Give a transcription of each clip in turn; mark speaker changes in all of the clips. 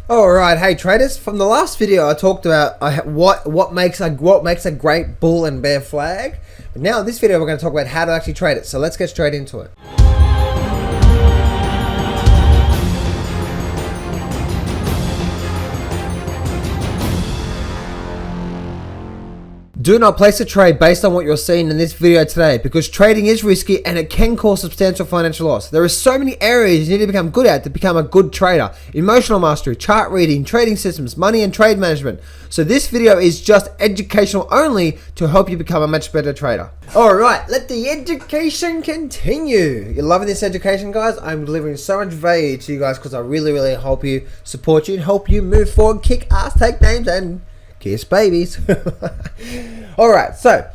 Speaker 1: All right, hey traders. From the last video, I talked about what makes a great bull and bear flag. But now in this video, we're going to talk about how to actually trade it. So let's get straight into it. Do not place a trade based on what you're seeing in this video today, because trading is risky and it can cause substantial financial loss. There are so many areas you need to become good at to become a good trader. Emotional mastery, chart reading, trading systems, money and trade management. So this video is just educational only to help you become a much better trader. Alright, let the education continue. You're loving this education, guys? I'm delivering so much value to you guys because I really help you, support you, and help you move forward, kick ass, take names, and kiss babies. Alright, so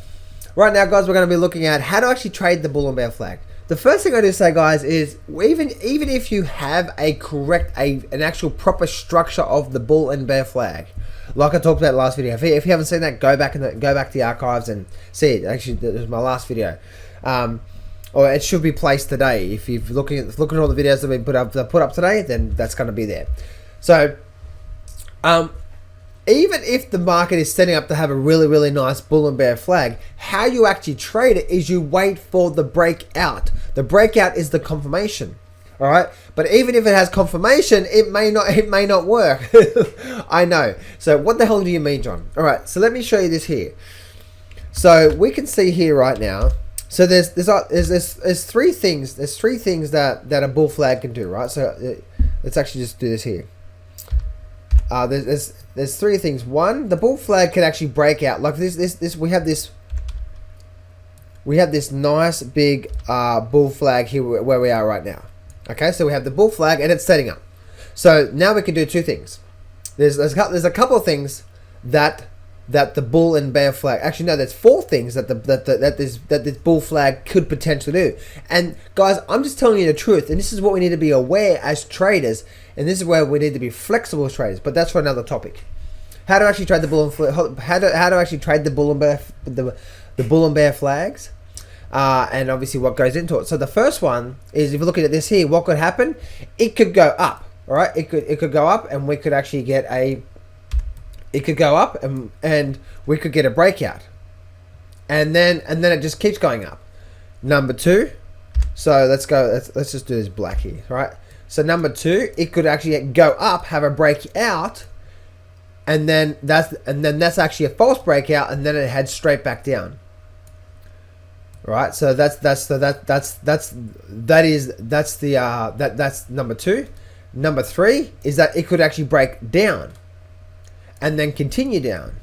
Speaker 1: right now, guys, we're going to be looking at how to actually trade the bull and bear flag. The first thing I do say, guys, is even if you have an actual proper structure of the bull and bear flag, like I talked about last video. If you haven't seen that, go back to the archives and see it. Actually, that was my last video. Or it should be placed today. If you're looking at all the videos that have been put up today, then that's going to be there. So, even if the market is setting up to have a really nice bull and bear flag, how you actually trade it is you wait for the breakout. The breakout is the confirmation. All right, but even if it has confirmation, it may not work. I know. So what the hell do you mean, John? All right, so let me show you this here. So we can see here right now. So there's three things. There's three things that a bull flag can do, right? So let's actually just do this here. There's three things. One, the bull flag can actually break out like this. We have this nice big bull flag here where we are right now. Okay, so we have the bull flag and it's setting up. So now we can do two things. There's a couple of things that the bull and bear flag, actually no, there's four things that this bull flag could potentially do. And guys, I'm just telling you the truth, and this is what we need to be aware as traders, and this is where we need to be flexible as traders. But that's for another topic. How to actually trade the bull and how to actually trade the bull and bear the bull and bear flags, and obviously what goes into it. So the first one is, if you're looking at this here, what could happen? It could go up. All right, it could go up, and we could actually get a. It could go up and we could get a breakout, and then it just keeps going up. Number two, so let's just do this black here, right? So number two, it could actually go up, have a breakout, and then that's actually a false breakout, and then it heads straight back down. Right? So that's number two. Number three is that it could actually break down and then continue down.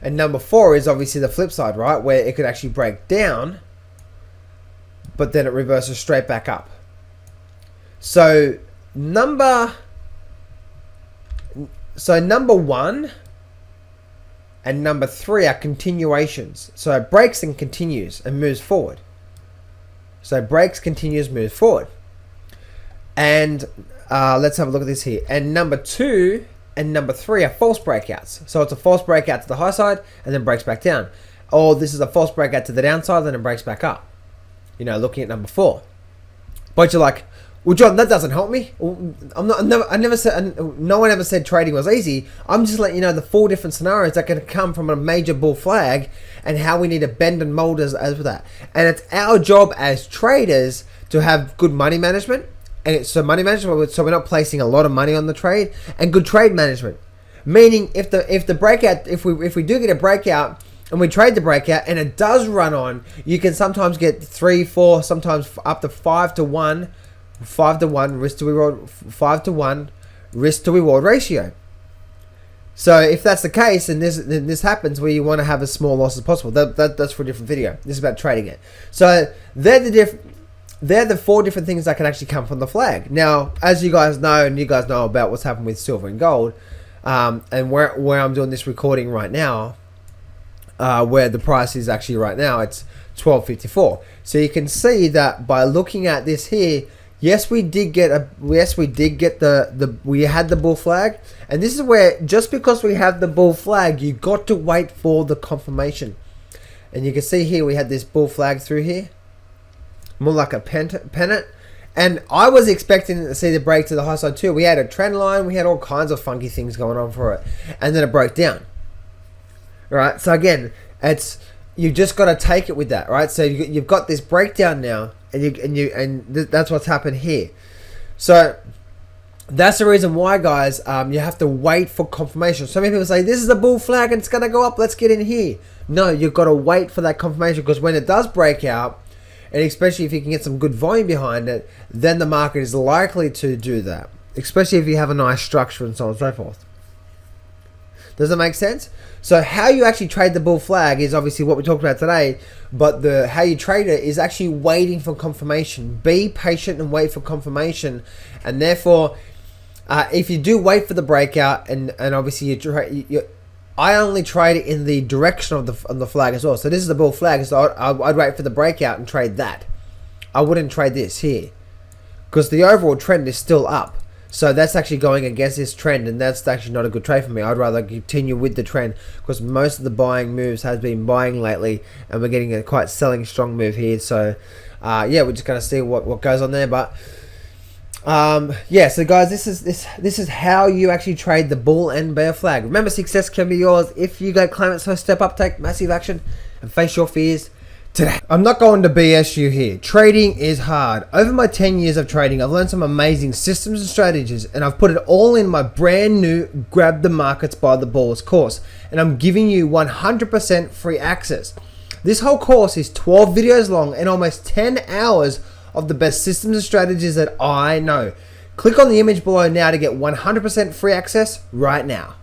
Speaker 1: And number four is obviously the flip side, right? Where it could actually break down, but then it reverses straight back up. So number one and number three are continuations. So it breaks and continues and moves forward. So it breaks, continues, moves forward. And let's have a look at this here. And number two and number three are false breakouts. So it's a false breakout to the high side and then breaks back down. Or this is a false breakout to the downside and then breaks back up. You know, looking at number four. But you're like, well, John, that doesn't help me. I never said, no one ever said trading was easy. I'm just letting you know the four different scenarios that can come from a major bull flag and how we need to bend and mold as with that. And it's our job as traders to have good money management. And so money management, so we're not placing a lot of money on the trade, and good trade management. Meaning, if the breakout, if we do get a breakout and we trade the breakout and it does run on, you can sometimes get 3, 4, sometimes up to 5 to 1 risk to reward ratio. So if that's the case, and this happens where you want to have as small loss as possible, that's for a different video. This is about trading it. So they're the four different things that can actually come from the flag. Now, as you guys know, and you guys know about what's happened with silver and gold, and where I'm doing this recording right now, where the price is actually right now, it's 12.54. So you can see that by looking at this here, yes, we had the bull flag, and this is where, just because we have the bull flag, you got to wait for the confirmation. And you can see here we had this bull flag through here, more like a pennant, And I was expecting to see the break to the high side too. We had a trend line, we had all kinds of funky things going on for it, and then it broke down. Right, so again, you've just got to take it with that, right? So you've got this breakdown now, and that's what's happened here. So that's the reason why, guys, you have to wait for confirmation. So many people say, this is a bull flag and it's going to go up, let's get in here. No, you've got to wait for that confirmation, because when it does break out, and especially if you can get some good volume behind it, then the market is likely to do that, especially if you have a nice structure and so on and so forth. Does that make sense? So how you actually trade the bull flag is obviously what we talked about today, but how you trade it is actually waiting for confirmation. Be patient and wait for confirmation, and therefore, if you do wait for the breakout, and obviously I only trade it in the direction of the flag as well. So this is the bull flag, so I'd wait for the breakout and trade that. I wouldn't trade this here, because the overall trend is still up. So that's actually going against this trend, and that's actually not a good trade for me. I'd rather continue with the trend, because most of the buying moves has been buying lately, and we're getting a quite selling strong move here. So yeah, we're just going to see what goes on there. But yeah, so guys, this is how you actually trade the bull and bear flag. Remember, success can be yours if you go claim it. So step up, take massive action, and face your fears today. I'm not going to BS you here. Trading is hard. Over my 10 years of trading, I've learned some amazing systems and strategies, and I've put it all in my brand new Grab the Markets by the Balls course, and I'm giving you 100% free access. This whole course is 12 videos long and almost 10 hours of the best systems and strategies that I know. Click on the image below now to get 100% free access right now.